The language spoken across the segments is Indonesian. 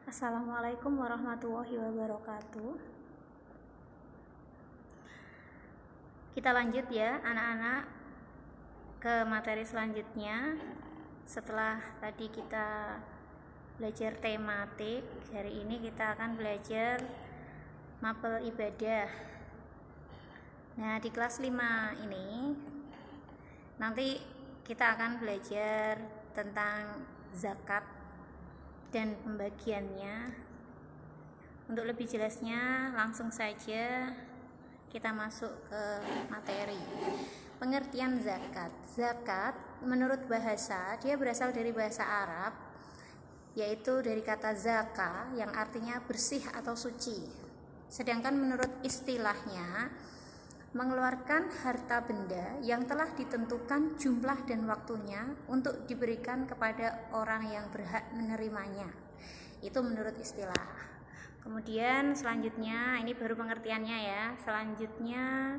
Assalamualaikum warahmatullahi wabarakatuh. Kita lanjut ya anak-anak ke materi selanjutnya. Setelah tadi kita belajar tematik, hari ini kita akan belajar mapel ibadah. Nah, di kelas 5 ini nanti kita akan belajar tentang zakat dan pembagiannya. Untuk lebih jelasnya, langsung saja kita masuk ke materi. Pengertian zakat. Zakat menurut bahasa, dia berasal dari bahasa Arab, yaitu dari kata zaka yang artinya bersih atau suci. Sedangkan menurut istilahnya, mengeluarkan harta benda yang telah ditentukan jumlah dan waktunya untuk diberikan kepada orang yang berhak menerimanya. Itu menurut istilah. Kemudian selanjutnya, ini baru pengertiannya ya. Selanjutnya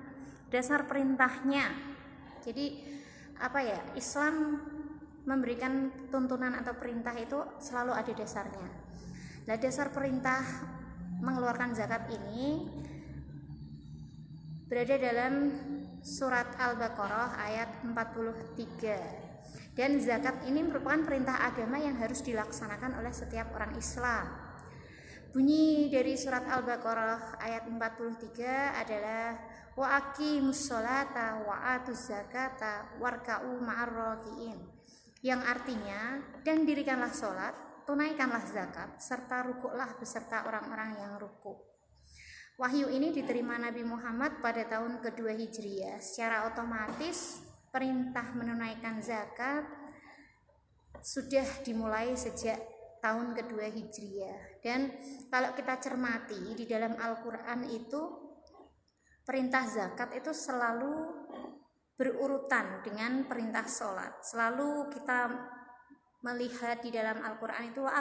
dasar perintahnya. Jadi Islam memberikan tuntunan atau perintah itu selalu ada dasarnya. Nah, dasar perintah mengeluarkan zakat ini berada dalam surat Al-Baqarah ayat 43. Dan zakat ini merupakan perintah agama yang harus dilaksanakan oleh setiap orang Islam. Bunyi dari surat Al-Baqarah ayat 43 adalah wa aqimus sholata wa atuz zakata warka'u ma'ar raki'in, yang artinya, dan dirikanlah sholat, tunaikanlah zakat, serta rukuklah beserta orang-orang yang rukuk. Wahyu ini diterima Nabi Muhammad pada tahun kedua Hijriah. Secara otomatis perintah menunaikan zakat sudah dimulai sejak tahun kedua Hijriah. Dan kalau kita cermati di dalam Al-Quran itu, perintah zakat itu selalu berurutan dengan perintah sholat. Selalu kita melihat di dalam Al-Quran itu wa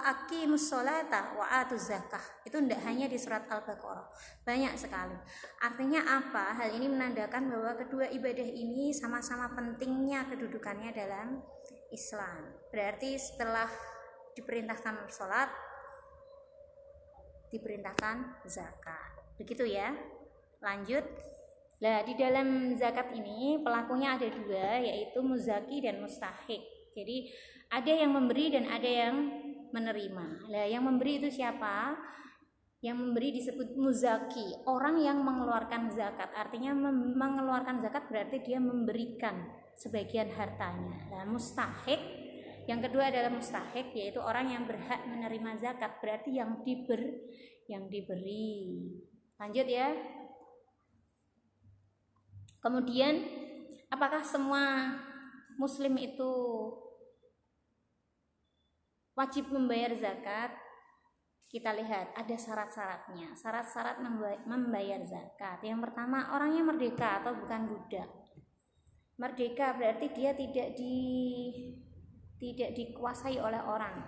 aqimus sholata wa atuz zakah. Itu tidak hanya di surat Al-Baqarah, banyak sekali. Artinya apa? Hal ini menandakan bahwa kedua ibadah ini sama-sama pentingnya kedudukannya dalam Islam. Berarti setelah diperintahkan sholat, diperintahkan zakat. Begitu ya. Lanjut. Nah, di dalam zakat ini pelakunya ada dua, yaitu muzaki dan mustahik. Jadi ada yang memberi dan ada yang menerima. Nah, yang memberi itu siapa? Yang memberi disebut muzaki, orang yang mengeluarkan zakat. Artinya mengeluarkan zakat berarti dia memberikan sebagian hartanya. Nah, mustahik, yang kedua adalah mustahik, yaitu orang yang berhak menerima zakat, berarti yang diberi. Lanjut ya. Kemudian, apakah semua muslim itu wajib membayar zakat? Kita lihat ada syarat-syaratnya. Syarat-syarat membayar zakat. Yang pertama, orangnya merdeka atau bukan budak. Merdeka berarti dia tidak dikuasai oleh orang,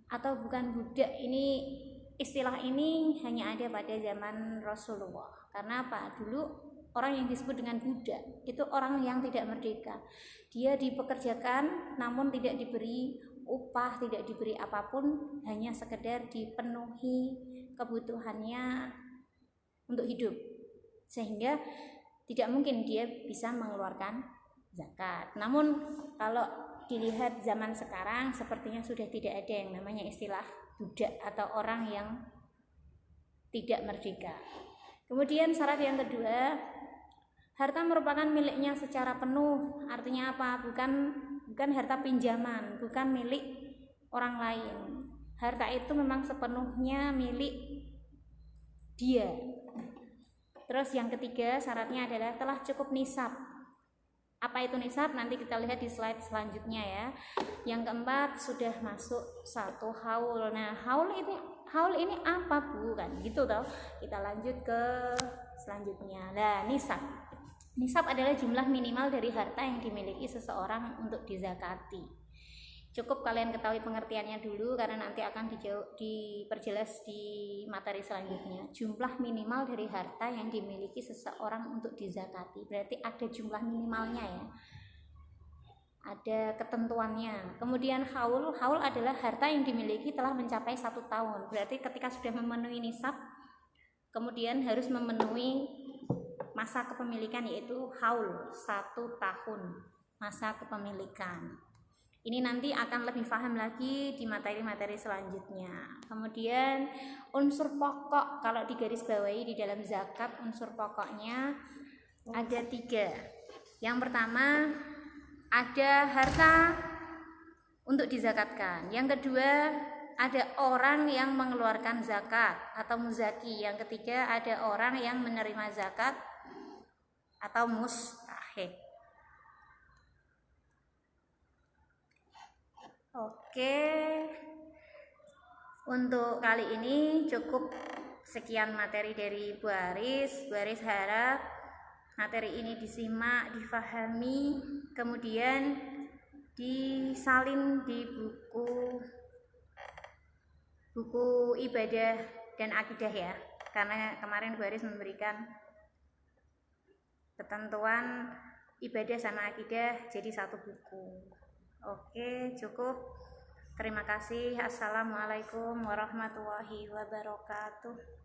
atau bukan budak. Ini istilah ini hanya ada pada zaman Rasulullah. Karena apa? Dulu orang yang disebut dengan budak itu orang yang tidak merdeka. Dia dipekerjakan namun tidak diberi upah, tidak diberi apapun, hanya sekedar dipenuhi kebutuhannya untuk hidup, sehingga tidak mungkin dia bisa mengeluarkan zakat. Namun kalau dilihat zaman sekarang, sepertinya sudah tidak ada yang namanya istilah budak atau orang yang tidak merdeka. Kemudian syarat yang kedua, harta merupakan miliknya secara penuh. Artinya apa? Bukan harta pinjaman, bukan milik orang lain. Harta itu memang sepenuhnya milik dia. Terus yang ketiga, syaratnya adalah telah cukup nisab. Apa itu nisab? Nanti kita lihat di slide selanjutnya ya. Yang keempat, sudah masuk 1 haul. Nah, haul ini apa, Bu? Kan gitu toh. Kita lanjut ke selanjutnya. Nah, nisab. Nisab adalah jumlah minimal dari harta yang dimiliki seseorang untuk dizakati. Cukup kalian ketahui pengertiannya dulu, karena nanti akan diperjelas di materi selanjutnya. Jumlah minimal dari harta yang dimiliki seseorang untuk dizakati. Berarti ada jumlah minimalnya ya. ada ketentuannya. Kemudian haul adalah harta yang dimiliki telah mencapai 1 tahun. Berarti ketika sudah memenuhi nisab, kemudian harus memenuhi masa kepemilikan, yaitu haul 1 tahun masa kepemilikan. Ini nanti akan lebih paham lagi di materi-materi selanjutnya. Kemudian unsur pokok, kalau digarisbawahi di dalam zakat, unsur pokoknya ada 3. Yang pertama, ada harta untuk dizakatkan. Yang kedua, ada orang yang mengeluarkan zakat atau muzaki. Yang ketiga, ada orang yang menerima zakat atau mustahik. Oke, untuk kali ini cukup sekian materi dari Bu Aris. Bu Aris harap materi ini disimak, difahami, kemudian disalin di buku ibadah dan akidah ya, karena kemarin Bu Aris memberikan ketentuan ibadah sama akidah jadi 1 buku. Oke, cukup. Terima kasih. Assalamualaikum warahmatullahi wabarakatuh.